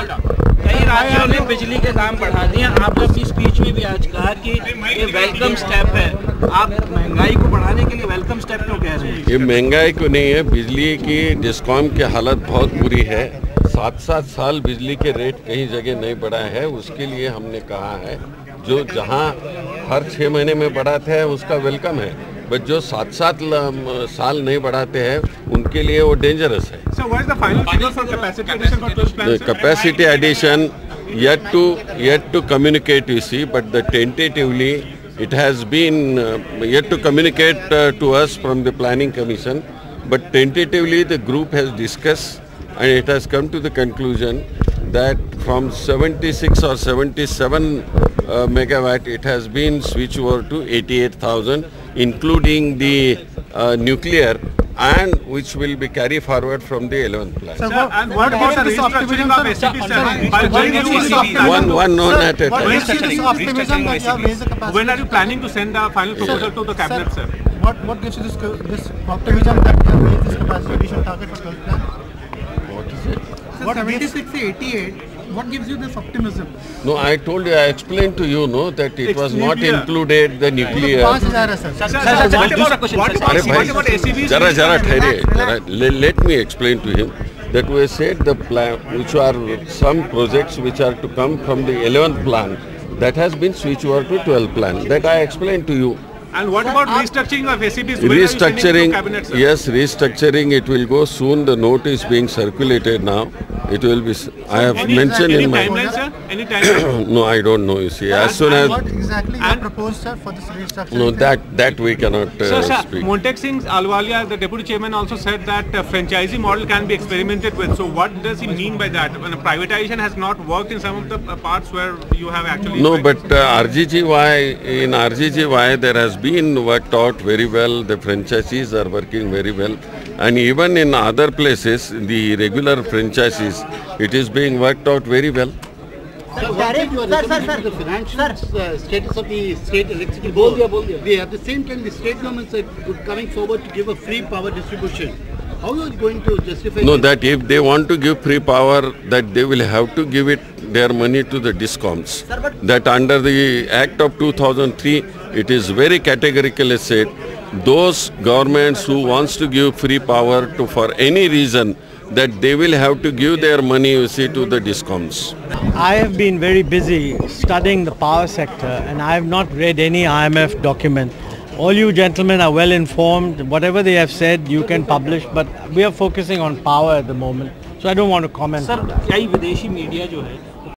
कई राज्यों ने बिजली के दाम बढ़ा दिए। आपने अपनी स्पीच में भी आज कहा कि ये वेलकम स्टेप है। आप महंगाई को बढ़ाने के लिए वेलकम स्टेप क्यों कह रहे हैं? ये महंगाई को नहीं है, बिजली की डिस्कॉम की हालत बहुत बुरी है। 7-7 साल बिजली के रेट कहीं जगह नहीं बढ़ा है। उसके लिए हमने कहा है जो जहां हर 6 महीने में बढ़ाते हैं उसका वेलकम है, बट जो 7-7 साल नहीं बढ़ाते हैं उनके लिए वो डेंजरस है। Capacity addition yet to communicate, you see, but the tentatively it has been yet to communicate to us from the planning commission, but tentatively the group has discussed and it has come to the conclusion that from 76 or 77 megawatt it has been switched over to 88,000, including the nuclear, and which will be carried forward from the 11th plan. Sir, and what gives you this optimism of SEB, sir? One known at a time. When are you planning to send the final proposal to the cabinet, sir? What gives you this optimism that you have raised this capacity addition target for 12th plan? What is it? What 76 to 88? What gives you this optimism? No, I told you, I explained to you, no, that it was not included the nuclear. जरा ठहरिए, let me explain to him that we said the plan, which are some projects which are to come from the 11th plan, that has been switched over to 12th plan. That I explained to you. And what about restructuring of SEBs? Restructuring, yes, restructuring, it will go soon. The note is being circulated now. It will be, I have mentioned in my... Any timeline, sir? Any timeline? No, I don't know, you see. As soon as... What exactly you proposed, sir, for this restructuring? No, that we cannot speak. Montek Singh Ahluwalia, the deputy chairman, also said that franchisee model can be experimented with. So what does he mean by that? When privatization has not worked in some of the parts where you have actually... No, but in RGGY there has been worked out very well. The franchisees are working very well. And even in other places, the regular franchisees, it is being worked out very well. The financial status of the state electricity board. At the same time, the state governments are coming forward to give a free power distribution. How are you going to justify? No, that if they want to give free power, that they will have to give it their money to the discoms. That under the Act of 2003, it is very categorically said, those governments who wants to give free power to for any reason, that they will have to give their money, you see, to the discoms. I have been very busy studying the power sector and I have not read any IMF document. All you gentlemen are well informed. Whatever they have said, you can publish, but we are focusing on power at the moment. So I don't want to comment. Sir, कई विदेशी media जो है